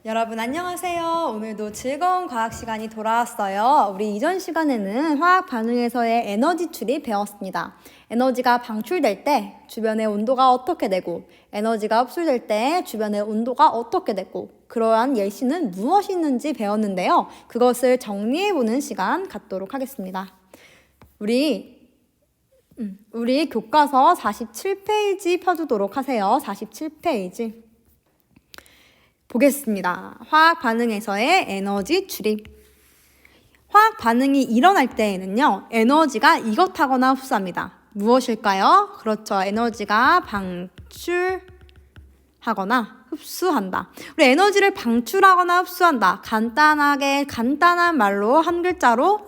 여러분 안녕하세요. 오늘도 즐거운 과학 시간이 돌아왔어요. 우리 이전 시간에는 화학 반응에서의 에너지 출입 배웠습니다. 에너지가 방출될 때 주변의 온도가 어떻게 되고 에너지가 흡수될 때 주변의 온도가 어떻게 되고 그러한 예시는 무엇이 있는지 배웠는데요. 그것을 정리해보는 시간 갖도록 하겠습니다. 우리 교과서 47페이지 펴주도록 하세요. 47페이지. 보겠습니다. 화학 반응에서의 에너지 출입. 화학 반응이 일어날 때에는요, 에너지가 이것하거나 흡수합니다. 무엇일까요? 그렇죠. 에너지가 방출하거나 흡수한다. 우리 에너지를 방출하거나 흡수한다. 간단한 말로 한 글자로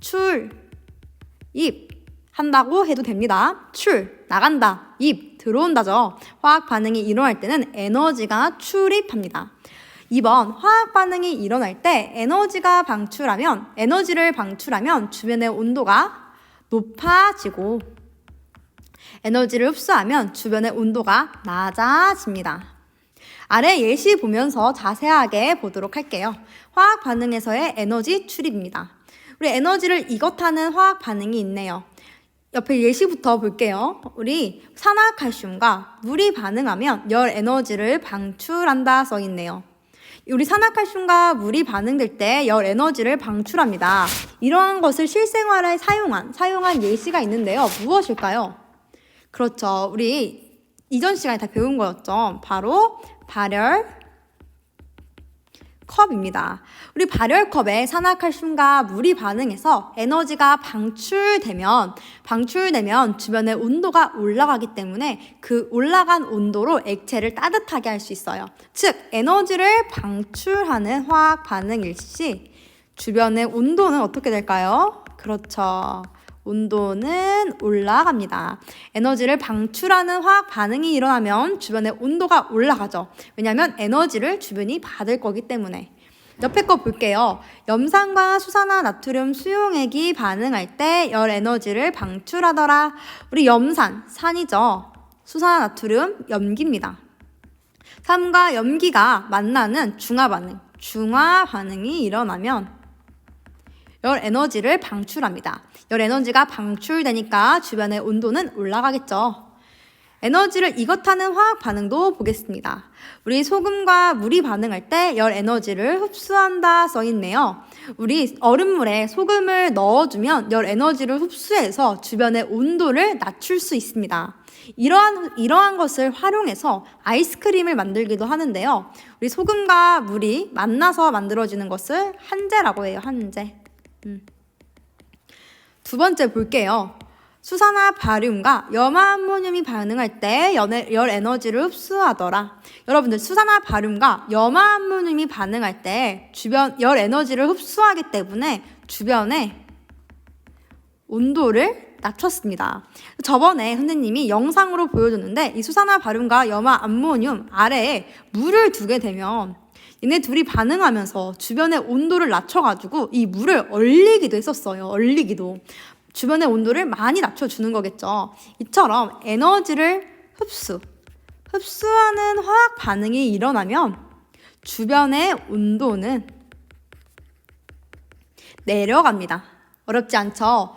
출입 한다고 해도 됩니다. 나간다. 들어온다죠. 화학 반응이 일어날 때는 에너지가 출입합니다. 2번, 화학 반응이 일어날 때 에너지를 방출하면 주변의 온도가 높아지고 에너지를 흡수하면 주변의 온도가 낮아집니다. 아래 예시 보면서 자세하게 보도록 할게요. 화학 반응에서의 에너지 출입입니다. 우리 에너지를 이것하는 화학 반응이 있네요. 옆에 예시부터 볼게요. 우리 산화칼슘과 물이 반응하면 열 에너지를 방출한다 써 있네요. 우리 산화칼슘과 물이 반응될 때 열 에너지를 방출합니다. 이러한 것을 실생활에 사용한 예시가 있는데요. 무엇일까요? 그렇죠. 우리 이전 시간에 다 배운 거였죠. 바로 발열컵입니다. 우리 발열컵에 산화칼슘과 물이 반응해서 에너지가 방출되면 주변의 온도가 올라가기 때문에 그 올라간 온도로 액체를 따뜻하게 할 수 있어요. 즉, 에너지를 방출하는 화학 반응일 시 주변의 온도는 어떻게 될까요? 그렇죠. 온도는 올라갑니다. 에너지를 방출하는 화학 반응이 일어나면 주변의 온도가 올라가죠. 왜냐하면 에너지를 주변이 받을 거기 때문에. 옆에 거 볼게요. 염산과 수산화 나트륨 수용액이 반응할 때 열 에너지를 방출하더라. 우리 염산, 산이죠. 수산화 나트륨, 염기입니다. 산과 염기가 만나는 중화 반응이 일어나면 열 에너지를 방출합니다. 열 에너지가 방출되니까 주변의 온도는 올라가겠죠. 에너지를 이것하는 화학 반응도 보겠습니다. 우리 소금과 물이 반응할 때 열 에너지를 흡수한다 써 있네요. 우리 얼음물에 소금을 넣어주면 열 에너지를 흡수해서 주변의 온도를 낮출 수 있습니다. 이러한 것을 활용해서 아이스크림을 만들기도 하는데요. 우리 소금과 물이 만나서 만들어지는 것을 한제라고 해요. 한제. 두 번째 볼게요. 수산화 바륨과 염화암모늄이 반응할 때 열 에너지를 흡수하더라. 여러분들, 수산화 바륨과 염화암모늄이 반응할 때 열 에너지를 흡수하기 때문에 주변의 온도를 낮췄습니다. 저번에 선생님이 영상으로 보여줬는데 이 수산화 바륨과 염화암모늄 아래에 물을 두게 되면 얘네 둘이 반응하면서 주변의 온도를 낮춰가지고 이 물을 얼리기도 했었어요. 주변의 온도를 많이 낮춰주는 거겠죠. 이처럼 에너지를 흡수하는 화학 반응이 일어나면 주변의 온도는 내려갑니다. 어렵지 않죠?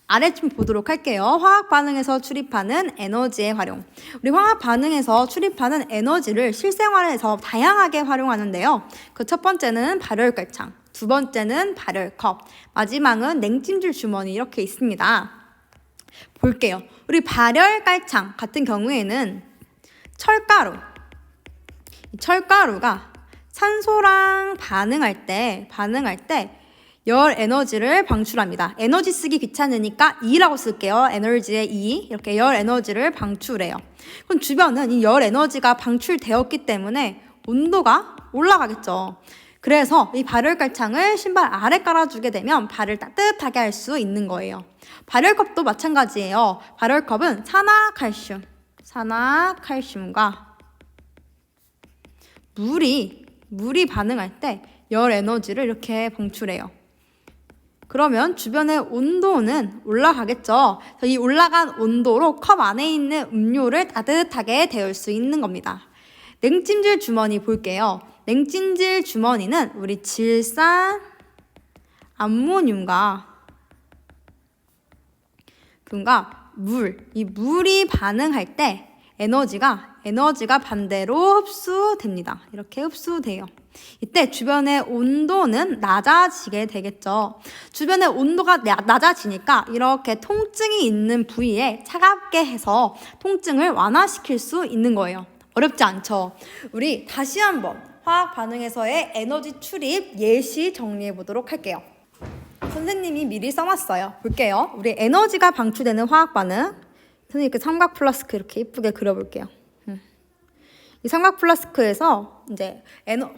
아래 좀 보도록 할게요. 화학 반응에서 출입하는 에너지의 활용. 우리 화학 반응에서 출입하는 에너지를 실생활에서 다양하게 활용하는데요. 그 첫 번째는 발열깔창, 두 번째는 발열컵, 마지막은 냉찜질 주머니 이렇게 있습니다. 볼게요. 우리 발열깔창 같은 경우에는 철가루가 산소랑 반응할 때 열 에너지를 방출합니다. 에너지 쓰기 귀찮으니까 E라고 쓸게요. 에너지의 E. 이렇게 열 에너지를 방출해요. 그럼 주변은 이 열 에너지가 방출되었기 때문에 온도가 올라가겠죠. 그래서 이 발열깔창을 신발 아래 깔아주게 되면 발을 따뜻하게 할 수 있는 거예요. 발열컵도 마찬가지예요. 발열컵은 산화칼슘과 물이 반응할 때 열 에너지를 이렇게 방출해요. 그러면 주변의 온도는 올라가겠죠. 이 올라간 온도로 컵 안에 있는 음료를 따뜻하게 데울 수 있는 겁니다. 냉찜질 주머니 볼게요. 냉찜질 주머니는 우리 질산 암모늄과 이 물이 반응할 때 에너지가 반대로 흡수됩니다. 이렇게 흡수돼요. 이때 주변의 온도는 낮아지게 되겠죠. 주변의 온도가 낮아지니까 이렇게 통증이 있는 부위에 차갑게 해서 통증을 완화시킬 수 있는 거예요. 어렵지 않죠? 우리 다시 한번 화학 반응에서의 에너지 출입 예시 정리해 보도록 할게요. 선생님이 미리 써놨어요. 볼게요. 우리 에너지가 방출되는 화학 반응. 선생님 그 삼각 플라스크 이렇게 예쁘게 그려볼게요. 이 삼각 플라스크에서 이제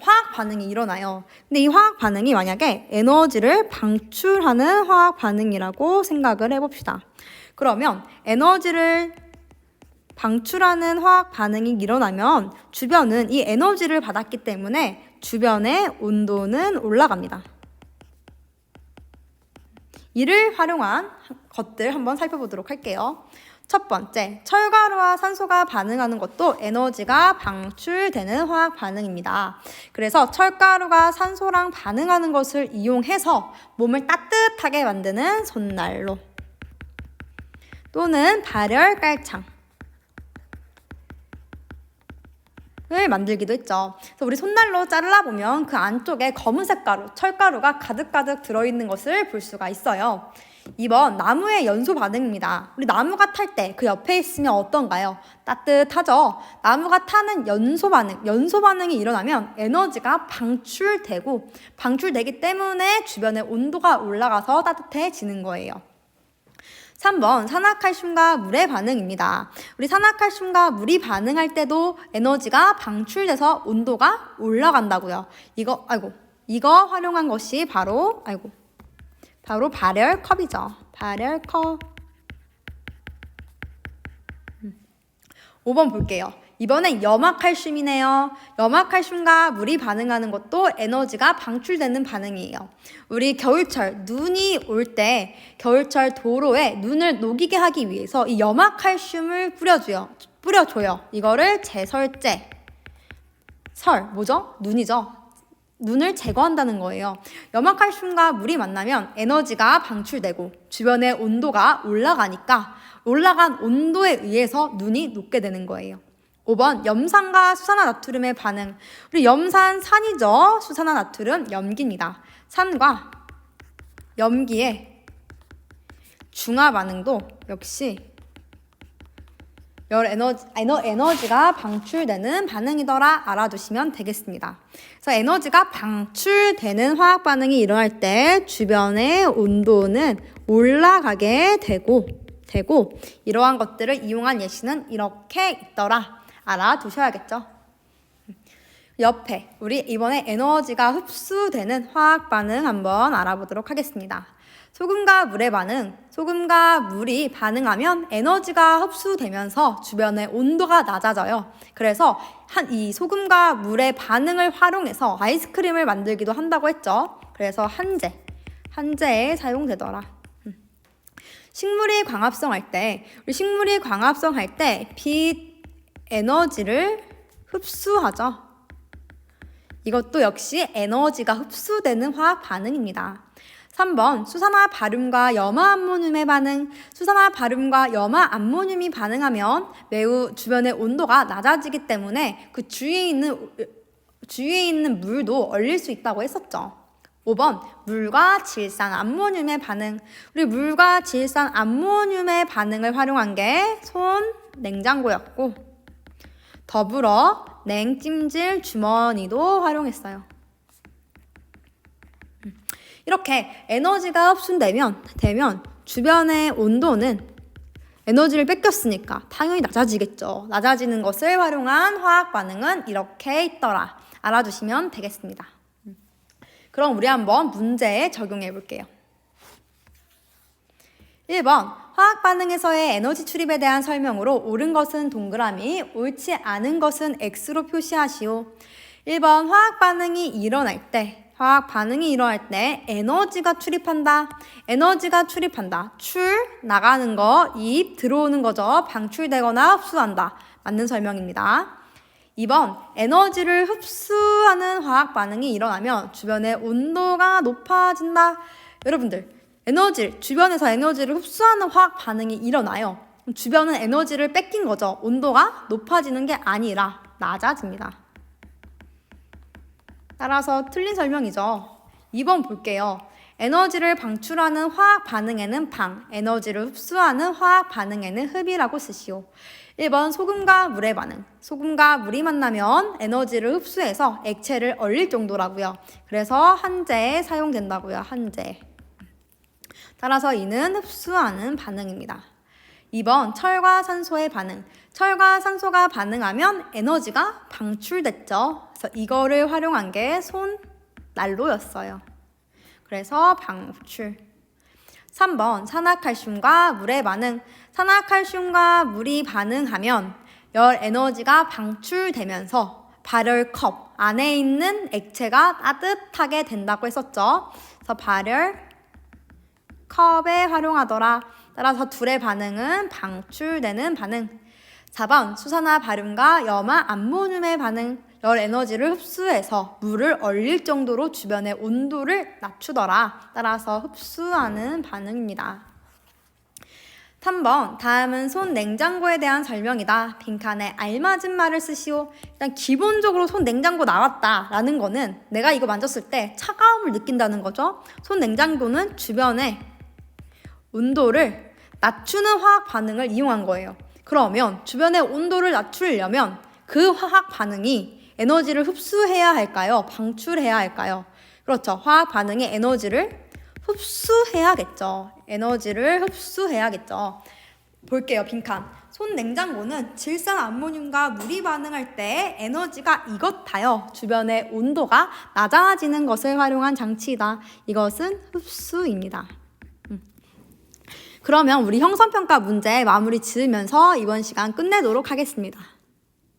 화학 반응이 일어나요. 근데 이 화학 반응이 만약에 에너지를 방출하는 화학 반응이라고 생각을 해봅시다. 그러면 에너지를 방출하는 화학 반응이 일어나면 주변은 이 에너지를 받았기 때문에 주변의 온도는 올라갑니다. 이를 활용한 것들 한번 살펴보도록 할게요. 첫 번째, 철가루와 산소가 반응하는 것도 에너지가 방출되는 화학 반응입니다. 그래서 철가루가 산소랑 반응하는 것을 이용해서 몸을 따뜻하게 만드는 손난로 또는 발열 깔창 을 만들기도 했죠. 그래서 우리 손난로 잘라보면 그 안쪽에 검은색 가루, 철가루가 가득가득 들어있는 것을 볼 수가 있어요. 2번, 나무의 연소 반응입니다. 우리 나무가 탈 때 그 옆에 있으면 어떤가요? 따뜻하죠? 나무가 타는 연소 반응이 일어나면 에너지가 방출되기 때문에 주변의 온도가 올라가서 따뜻해지는 거예요. 3번, 산화칼슘과 물의 반응입니다. 우리 산화칼슘과 물이 반응할 때도 에너지가 방출돼서 온도가 올라간다고요. 이거 활용한 것이 바로 발열컵이죠. 발열컵. 5번 볼게요. 이번엔 염화칼슘이네요. 염화칼슘과 물이 반응하는 것도 에너지가 방출되는 반응이에요. 우리 겨울철 눈이 올 때 겨울철 도로에 눈을 녹이게 하기 위해서 이 염화칼슘을 뿌려줘요. 이거를 제설제. 눈이죠. 눈을 제거한다는 거예요. 염화칼슘과 물이 만나면 에너지가 방출되고 주변의 온도가 올라가니까 올라간 온도에 의해서 눈이 녹게 되는 거예요. 5번, 염산과 수산화나트륨의 반응. 우리 염산 산이죠. 수산화나트륨 염기입니다. 산과 염기의 중화 반응도 역시 에너지가 방출되는 반응이더라 알아두시면 되겠습니다. 그래서 에너지가 방출되는 화학 반응이 일어날 때 주변의 온도는 올라가게 되고 이러한 것들을 이용한 예시는 이렇게 있더라 알아두셔야겠죠. 옆에 우리 이번에 에너지가 흡수되는 화학 반응 한번 알아보도록 하겠습니다. 소금과 물의 반응. 소금과 물이 반응하면 에너지가 흡수되면서 주변의 온도가 낮아져요. 그래서 이 소금과 물의 반응을 활용해서 아이스크림을 만들기도 한다고 했죠. 그래서 한제에 사용되더라. 식물이 광합성할 때 빛 에너지를 흡수하죠. 이것도 역시 에너지가 흡수되는 화학 반응입니다. 3번, 수산화 바륨과 염화 암모늄의 반응. 수산화 바륨과 염화 암모늄이 반응하면 매우 주변의 온도가 낮아지기 때문에 그 주위에 있는 물도 얼릴 수 있다고 했었죠. 5번, 물과 질산 암모늄의 반응. 우리 물과 질산 암모늄의 반응을 활용한 게 손 냉장고였고 더불어 냉찜질 주머니도 활용했어요. 이렇게 에너지가 흡수되면 주변의 온도는 에너지를 뺏겼으니까 당연히 낮아지겠죠. 낮아지는 것을 활용한 화학 반응은 이렇게 있더라. 알아두시면 되겠습니다. 그럼 우리 한번 문제에 적용해 볼게요. 1번, 화학 반응에서의 에너지 출입에 대한 설명으로 옳은 것은 동그라미, 옳지 않은 것은 X로 표시하시오. 1번, 화학 반응이 일어날 때 에너지가 출입한다. 나가는 거, 들어오는 거죠. 방출되거나 흡수한다. 맞는 설명입니다. 2번, 에너지를 흡수하는 화학 반응이 일어나면 주변의 온도가 높아진다. 여러분들, 주변에서 에너지를 흡수하는 화학 반응이 일어나요. 주변은 에너지를 뺏긴 거죠. 온도가 높아지는 게 아니라 낮아집니다. 따라서 틀린 설명이죠. 2번 볼게요. 에너지를 방출하는 화학 반응에는 방, 에너지를 흡수하는 화학 반응에는 흡이라고 쓰시오. 1번 소금과 물의 반응. 소금과 물이 만나면 에너지를 흡수해서 액체를 얼릴 정도라고요. 그래서 한제에 사용된다고요. 한제. 따라서 이는 흡수하는 반응입니다. 2번 철과 산소의 반응. 철과 산소가 반응하면 에너지가 방출됐죠. 그래서 이거를 활용한 게 손난로였어요. 그래서 방출. 3번 산화칼슘과 물의 반응. 산화칼슘과 물이 반응하면 열 에너지가 방출되면서 발열컵 안에 있는 액체가 따뜻하게 된다고 했었죠. 그래서 발열컵에 활용하더라. 따라서 둘의 반응은 방출되는 반응. 4번 수산화 바륨과 염화 암모늄의 반응. 열 에너지를 흡수해서 물을 얼릴 정도로 주변의 온도를 낮추더라. 따라서 흡수하는 반응입니다. 3번 다음은 손 냉장고에 대한 설명이다. 빈칸에 알맞은 말을 쓰시오. 일단 기본적으로 손 냉장고 나왔다 라는 거는 내가 이거 만졌을 때 차가움을 느낀다는 거죠. 손 냉장고는 주변의 온도를 낮추는 화학 반응을 이용한 거예요. 그러면 주변의 온도를 낮추려면 그 화학 반응이 에너지를 흡수해야 할까요? 방출해야 할까요? 그렇죠. 화학 반응의 에너지를 흡수해야겠죠. 에너지를 흡수해야겠죠. 볼게요. 빈칸. 손 냉장고는 질산 암모늄과 물이 반응할 때 에너지가 이것하여 주변의 온도가 낮아지는 것을 활용한 장치이다. 이것은 흡수입니다. 그러면 우리 형성평가 문제 마무리 지으면서 이번 시간 끝내도록 하겠습니다.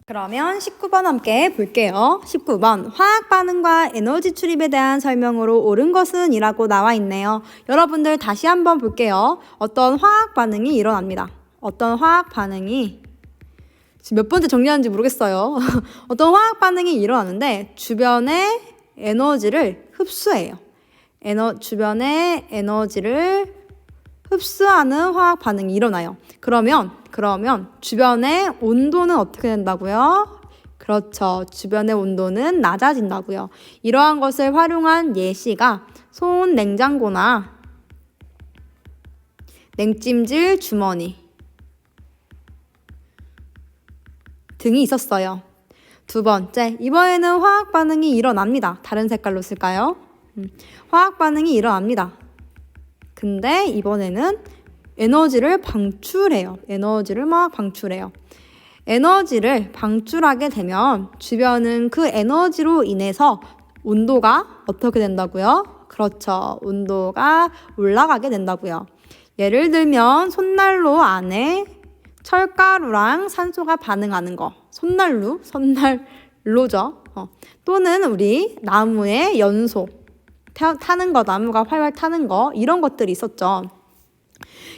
그러면 19번 함께 볼게요. 19번 화학 반응과 에너지 출입에 대한 설명으로 옳은 것은 이라고 나와 있네요. 여러분들 다시 한번 볼게요. 어떤 화학 반응이 일어납니다. 어떤 화학 반응이 지금 몇 번째 정리하는지 모르겠어요. 어떤 화학 반응이 일어나는데 주변의 에너지를 흡수해요. 주변의 에너지를 흡수하는 화학 반응이 일어나요. 그러면 주변의 온도는 어떻게 된다고요? 그렇죠. 주변의 온도는 낮아진다고요. 이러한 것을 활용한 예시가 손 냉장고나 냉찜질 주머니 등이 있었어요. 두 번째, 이번에는 화학 반응이 일어납니다. 다른 색깔로 쓸까요? 화학 반응이 일어납니다. 근데 이번에는 에너지를 방출해요. 에너지를 막 방출해요. 에너지를 방출하게 되면 주변은 그 에너지로 인해서 온도가 어떻게 된다고요? 그렇죠. 온도가 올라가게 된다고요. 예를 들면 손난로 안에 철가루랑 산소가 반응하는 거. 손난로죠. 또는 우리 나무의 연소. 타는 거, 나무가 활활 타는 거, 이런 것들이 있었죠.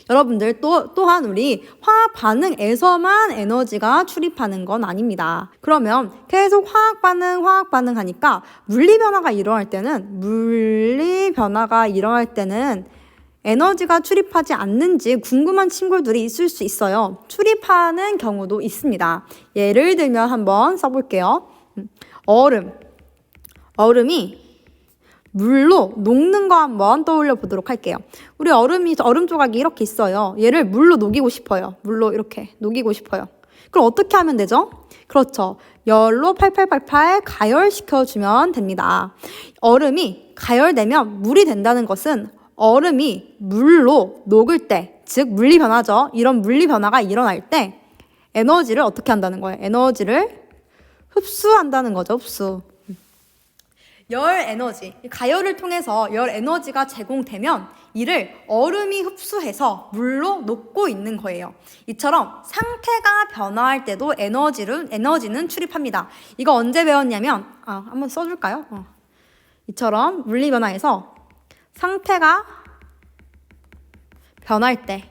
여러분들 또한 우리 화학 반응에서만 에너지가 출입하는 건 아닙니다. 그러면 계속 화학 반응 하니까 물리 변화가 일어날 때는 에너지가 출입하지 않는지 궁금한 친구들이 있을 수 있어요. 출입하는 경우도 있습니다. 예를 들면 한번 써볼게요. 얼음이 물로 녹는 거 한번 떠올려 보도록 할게요. 우리 얼음 조각이 이렇게 있어요. 얘를 물로 녹이고 싶어요. 물로 이렇게 녹이고 싶어요. 그럼 어떻게 하면 되죠? 그렇죠. 열로 팔팔 가열시켜주면 됩니다. 얼음이 가열되면 물이 된다는 것은 얼음이 물로 녹을 때, 즉 물리 변화죠. 이런 물리 변화가 일어날 때 에너지를 어떻게 한다는 거예요? 에너지를 흡수한다는 거죠. 흡수. 열 에너지, 가열을 통해서 열 에너지가 제공되면 이를 얼음이 흡수해서 물로 녹고 있는 거예요. 이처럼 상태가 변화할 때도 에너지는 출입합니다. 이거 언제 배웠냐면 한번 써줄까요? 이처럼 물리 변화에서 상태가 변할 때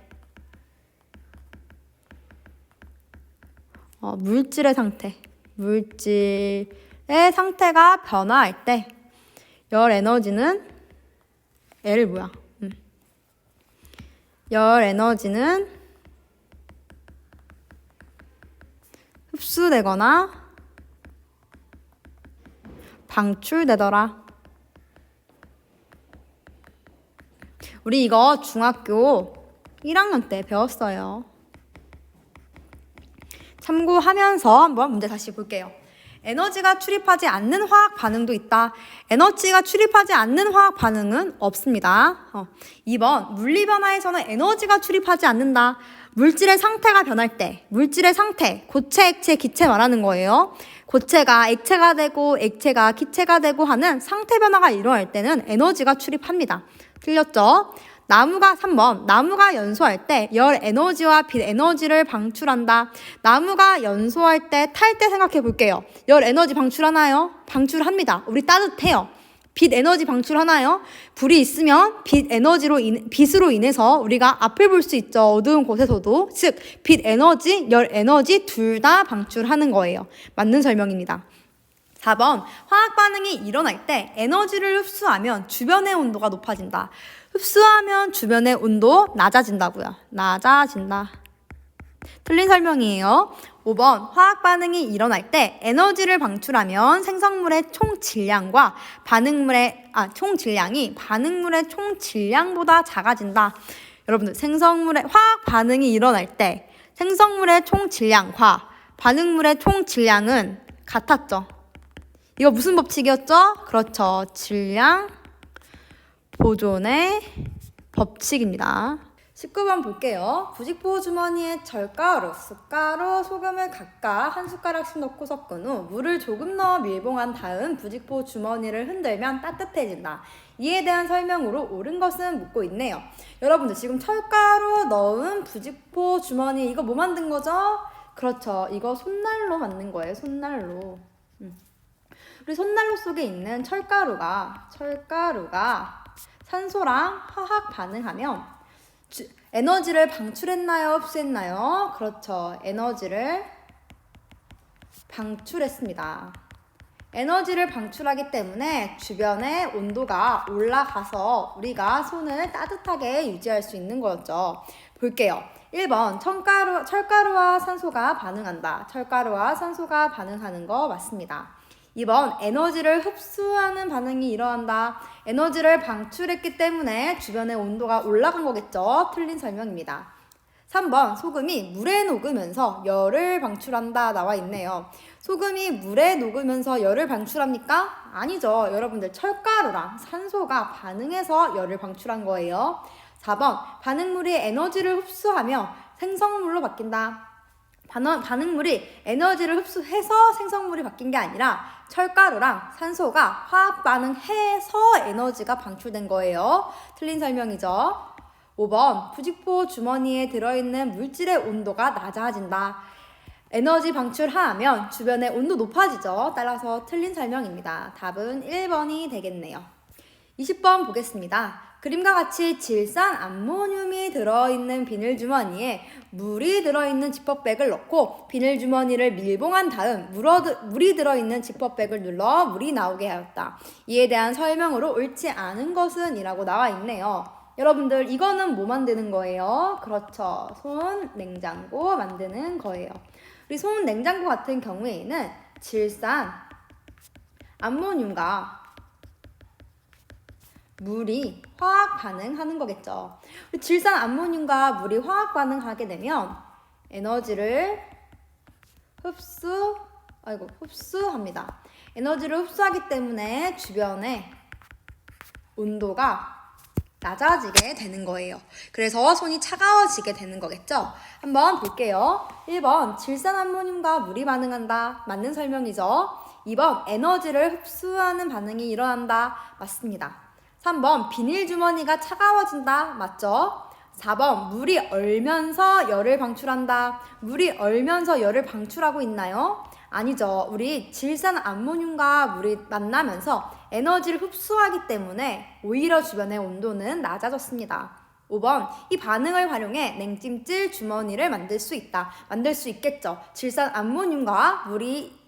물질의 상태, 물질의 상태가 변화할 때 열 에너지는 L 뭐야? 열 에너지는 흡수되거나 방출되더라. 우리 이거 중학교 1학년 때 배웠어요. 참고하면서 한번 문제 다시 볼게요. 에너지가 출입하지 않는 화학 반응도 있다. 에너지가 출입하지 않는 화학 반응은 없습니다. 2번, 물리 변화에서는 에너지가 출입하지 않는다. 물질의 상태가 변할 때, 물질의 상태, 고체, 액체, 기체 말하는 거예요. 고체가 액체가 되고 액체가 기체가 되고 하는 상태 변화가 일어날 때는 에너지가 출입합니다. 틀렸죠? 3번, 나무가 연소할 때 열 에너지와 빛 에너지를 방출한다. 나무가 연소할 때, 탈 때 생각해 볼게요. 열 에너지 방출하나요? 방출합니다. 우리 따뜻해요. 빛 에너지 방출하나요? 불이 있으면 빛으로 인해서 우리가 앞을 볼 수 있죠. 어두운 곳에서도. 즉, 빛 에너지, 열 에너지 둘 다 방출하는 거예요. 맞는 설명입니다. 4번, 화학 반응이 일어날 때 에너지를 흡수하면 주변의 온도가 높아진다. 흡수하면 주변의 온도 낮아진다고요. 낮아진다. 틀린 설명이에요. 5번, 화학 반응이 일어날 때 에너지를 방출하면 생성물의 총질량과 총질량이 반응물의 총질량보다 작아진다. 여러분들, 화학 반응이 일어날 때 생성물의 총질량과 반응물의 총질량은 같았죠. 이거 무슨 법칙이었죠? 그렇죠. 질량 보존의 법칙입니다. 19번 볼게요. 부직포 주머니에 절가루, 숟가루, 소금을 각각 한 숟가락씩 넣고 섞은 후 물을 조금 넣어 밀봉한 다음 부직포 주머니를 흔들면 따뜻해진다. 이에 대한 설명으로 옳은 것은 묻고 있네요. 여러분들, 지금 철가루 넣은 부직포 주머니, 이거 뭐 만든 거죠? 그렇죠. 이거 손난로 만든 거예요. 손난로. 우리 손난로 속에 있는 철가루가 산소랑 화학 반응하면 에너지를 방출했나요? 흡수했나요? 그렇죠. 에너지를 방출했습니다. 에너지를 방출하기 때문에 주변의 온도가 올라가서 우리가 손을 따뜻하게 유지할 수 있는 거였죠. 볼게요. 1번, 철가루와 산소가 반응한다. 철가루와 산소가 반응하는 거 맞습니다. 2번, 에너지를 흡수하는 반응이 일어난다. 에너지를 방출했기 때문에 주변의 온도가 올라간 거겠죠. 틀린 설명입니다. 3번, 소금이 물에 녹으면서 열을 방출한다 나와 있네요. 소금이 물에 녹으면서 열을 방출합니까? 아니죠. 여러분들, 철가루랑 산소가 반응해서 열을 방출한 거예요. 4번, 반응물이 에너지를 흡수하며 생성물로 바뀐다. 반응물이 에너지를 흡수해서 생성물이 바뀐 게 아니라 철가루랑 산소가 화학 반응해서 에너지가 방출된 거예요. 틀린 설명이죠. 5번, 부직포 주머니에 들어있는 물질의 온도가 낮아진다. 에너지 방출하면 주변의 온도 높아지죠. 따라서 틀린 설명입니다. 답은 1번이 되겠네요. 20번 보겠습니다. 그림과 같이 질산 암모늄이 들어있는 비닐주머니에 물이 들어있는 지퍼백을 넣고 비닐주머니를 밀봉한 다음 물이 들어있는 지퍼백을 눌러 물이 나오게 하였다. 이에 대한 설명으로 옳지 않은 것은 이라고 나와 있네요. 여러분들, 이거는 뭐 만드는 거예요? 그렇죠. 손 냉장고 만드는 거예요. 우리 손 냉장고 같은 경우에는 질산 암모늄과 물이 화학 반응하는 거겠죠. 질산 암모늄과 물이 화학 반응하게 되면 에너지를 흡수합니다. 에너지를 흡수하기 때문에 주변의 온도가 낮아지게 되는 거예요. 그래서 손이 차가워지게 되는 거겠죠. 한번 볼게요. 1번, 질산 암모늄과 물이 반응한다. 맞는 설명이죠. 2번, 에너지를 흡수하는 반응이 일어난다. 맞습니다. 3번, 비닐주머니가 차가워진다. 맞죠? 4번, 물이 얼면서 열을 방출한다. 물이 얼면서 열을 방출하고 있나요? 아니죠. 우리 질산 암모늄과 물이 만나면서 에너지를 흡수하기 때문에 오히려 주변의 온도는 낮아졌습니다. 5번, 이 반응을 활용해 냉찜질 주머니를 만들 수 있겠죠. 질산 암모늄과 물이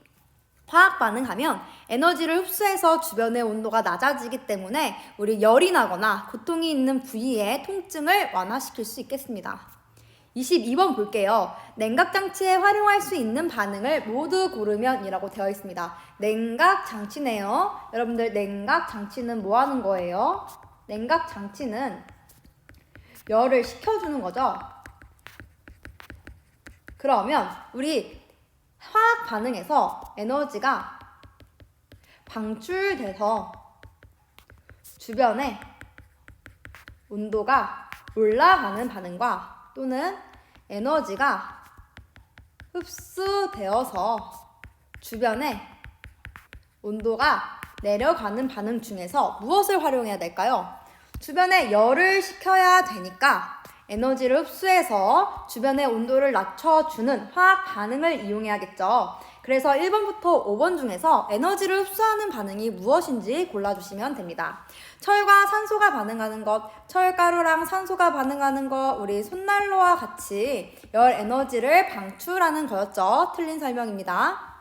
화학 반응하면 에너지를 흡수해서 주변의 온도가 낮아지기 때문에 우리 열이 나거나 고통이 있는 부위의 통증을 완화시킬 수 있겠습니다. 22번 볼게요. 냉각장치에 활용할 수 있는 반응을 모두 고르면 이라고 되어 있습니다. 냉각장치네요. 여러분들 냉각장치는 뭐 하는 거예요? 냉각장치는 열을 식혀주는 거죠. 그러면 우리 화학 반응에서 에너지가 방출돼서 주변에 온도가 올라가는 반응과 또는 에너지가 흡수되어서 주변에 온도가 내려가는 반응 중에서 무엇을 활용해야 될까요? 주변에 열을 식혀야 되니까 에너지를 흡수해서 주변의 온도를 낮춰주는 화학 반응을 이용해야겠죠. 그래서 1번부터 5번 중에서 에너지를 흡수하는 반응이 무엇인지 골라주시면 됩니다. 철과 산소가 반응하는 것, 철가루랑 산소가 반응하는 것, 우리 손난로와 같이 열 에너지를 방출하는 거였죠. 틀린 설명입니다.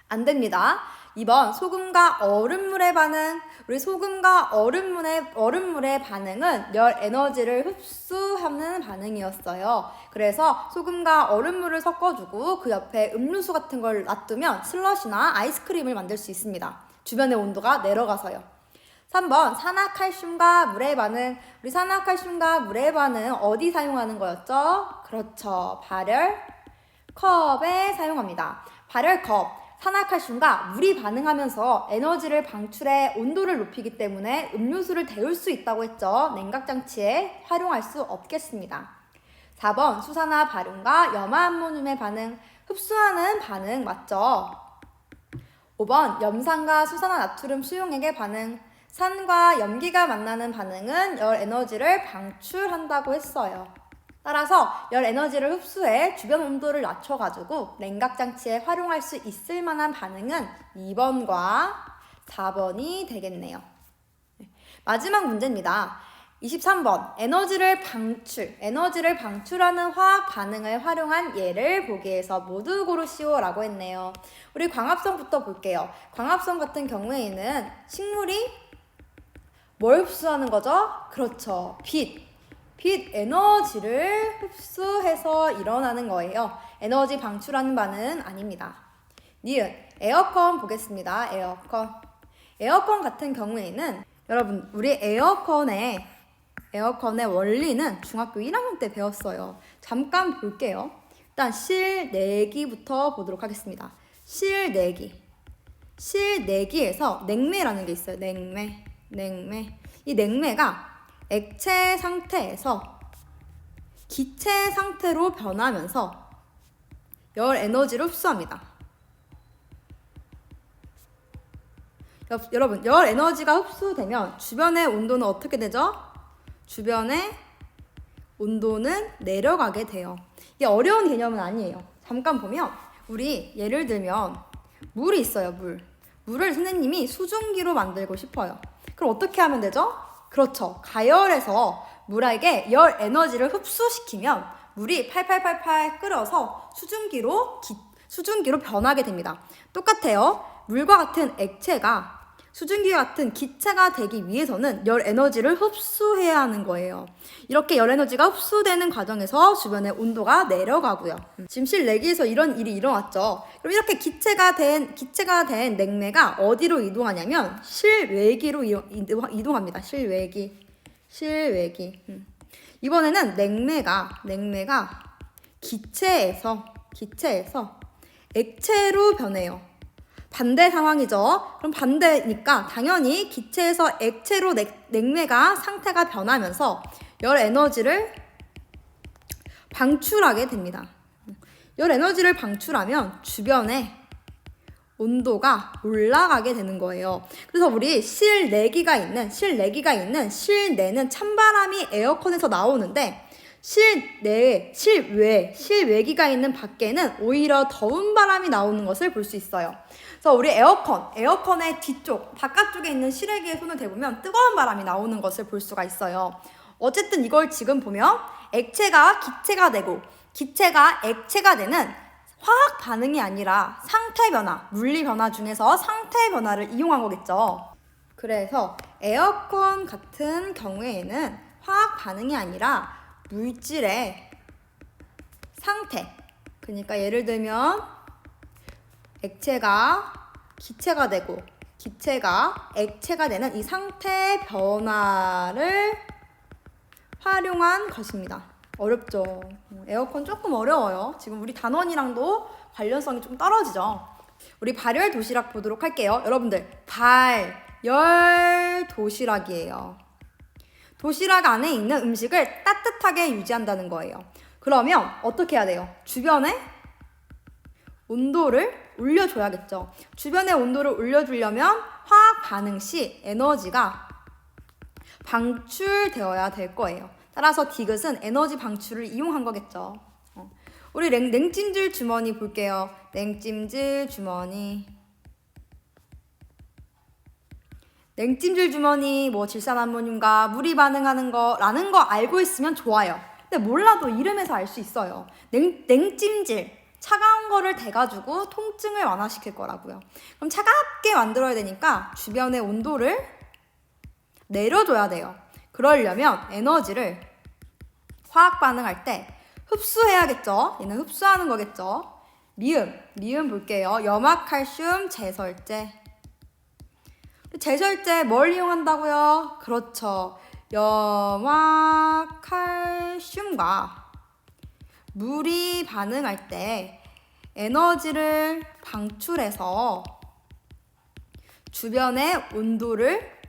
안 됩니다. 2번 소금과 얼음물의 반응. 우리 소금과 얼음물의 반응은 열 에너지를 흡수하는 반응이었어요. 그래서 소금과 얼음물을 섞어주고 그 옆에 음료수 같은 걸 놔두면 슬러시나 아이스크림을 만들 수 있습니다. 주변의 온도가 내려가서요. 3번 산화칼슘과 물의 반응. 우리 산화칼슘과 물의 반응 어디 사용하는 거였죠? 그렇죠. 발열컵에 사용합니다. 발열컵. 산화칼슘과 물이 반응하면서 에너지를 방출해 온도를 높이기 때문에 음료수를 데울 수 있다고 했죠. 냉각장치에 활용할 수 없겠습니다. 4번 수산화 바륨과 염화암모늄의 반응. 흡수하는 반응 맞죠? 5번 염산과 수산화 나트륨 수용액의 반응. 산과 염기가 만나는 반응은 열 에너지를 방출한다고 했어요. 따라서 열 에너지를 흡수해 주변 온도를 낮춰가지고 냉각장치에 활용할 수 있을 만한 반응은 2번과 4번이 되겠네요. 마지막 문제입니다. 23번 에너지를 방출하는 화학 반응을 활용한 예를 보기에서 모두 고르시오 라고 했네요. 우리 광합성부터 볼게요. 광합성 같은 경우에는 식물이 뭘 흡수하는 거죠? 그렇죠. 빛 에너지를 흡수해서 일어나는 거예요. 에너지 방출하는 반응은 아닙니다. 니은 에어컨 보겠습니다. 에어컨 같은 경우에는 여러분 우리 에어컨의 원리는 중학교 1학년 때 배웠어요. 잠깐 볼게요. 일단 실내기부터 보도록 하겠습니다. 실내기에서 냉매라는 게 있어요. 냉매. 이 냉매가 액체 상태에서 기체 상태로 변하면서 열 에너지를 흡수합니다. 여러분, 열 에너지가 흡수되면 주변의 온도는 어떻게 되죠? 주변의 온도는 내려가게 돼요. 이게 어려운 개념은 아니에요. 잠깐 보면 우리 예를 들면 물이 있어요. 물을 선생님이 수증기로 만들고 싶어요. 그럼 어떻게 하면 되죠? 그렇죠. 가열해서 물에게 열 에너지를 흡수시키면 물이 팔팔 끓어서 수증기로 변하게 됩니다. 똑같아요. 물과 같은 액체가 수증기와 같은 기체가 되기 위해서는 열 에너지를 흡수해야 하는 거예요. 이렇게 열 에너지가 흡수되는 과정에서 주변의 온도가 내려가고요. 지금 실내기에서 이런 일이 일어났죠. 그럼 이렇게 기체가 된 냉매가 어디로 이동하냐면 실외기로 이동합니다. 실외기. 이번에는 냉매가 기체에서 액체로 변해요. 반대 상황이죠. 그럼 반대니까 당연히 기체에서 액체로 냉매가 상태가 변하면서 열 에너지를 방출하게 됩니다. 열 에너지를 방출하면 주변에 온도가 올라가게 되는 거예요. 그래서 우리 실내기가 있는 실내는 찬바람이 에어컨에서 나오는데 실외기가 있는 밖에는 오히려 더운 바람이 나오는 것을 볼 수 있어요. 그래서 우리 에어컨의 뒤쪽, 바깥쪽에 있는 실외기에 손을 대보면 뜨거운 바람이 나오는 것을 볼 수가 있어요. 어쨌든 이걸 지금 보면 액체가 기체가 되고 기체가 액체가 되는 화학 반응이 아니라 상태 변화, 물리 변화 중에서 상태 변화를 이용한 거겠죠. 그래서 에어컨 같은 경우에는 화학 반응이 아니라 물질의 상태. 그러니까 예를 들면 액체가 기체가 되고 기체가 액체가 되는 이 상태 변화를 활용한 것입니다. 어렵죠? 에어컨 조금 어려워요. 지금 우리 단원이랑도 관련성이 좀 떨어지죠? 우리 발열 도시락 보도록 할게요. 여러분들, 발열 도시락이에요. 도시락 안에 있는 음식을 따뜻하게 유지한다는 거예요. 그러면 어떻게 해야 돼요? 주변에 온도를 올려줘야겠죠. 주변의 온도를 올려주려면 화학 반응 시 에너지가 방출되어야 될 거예요. 따라서 디귿은 에너지 방출을 이용한 거겠죠. 우리 냉찜질 주머니 볼게요. 냉찜질 주머니. 냉찜질 주머니 뭐 질산암모늄과 물이 반응하는 거라는 거 알고 있으면 좋아요. 근데 몰라도 이름에서 알 수 있어요. 냉찜질. 차가운 거를 대가지고 통증을 완화시킬 거라고요. 그럼 차갑게 만들어야 되니까 주변의 온도를 내려줘야 돼요. 그러려면 에너지를 화학 반응할 때 흡수해야겠죠. 얘는 흡수하는 거겠죠. 미음 볼게요. 염화칼슘 제설제. 제설제 뭘 이용한다고요? 그렇죠. 염화칼슘과 물이 반응할 때 에너지를 방출해서 주변의 온도를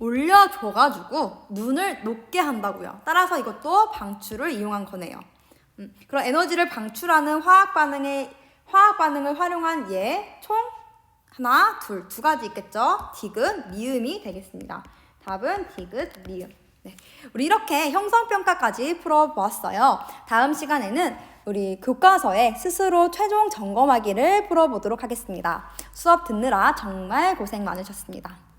올려줘가지고 눈을 녹게 한다고요. 따라서 이것도 방출을 이용한 거네요. 그럼 에너지를 방출하는 화학 반응을 활용한 예 총 하나, 두 가지 있겠죠. 디귿, 미음이 되겠습니다. 답은 디귿, 미음. 네, 우리 이렇게 형성평가까지 풀어보았어요. 다음 시간에는 우리 교과서에 스스로 최종 점검하기를 풀어보도록 하겠습니다. 수업 듣느라 정말 고생 많으셨습니다.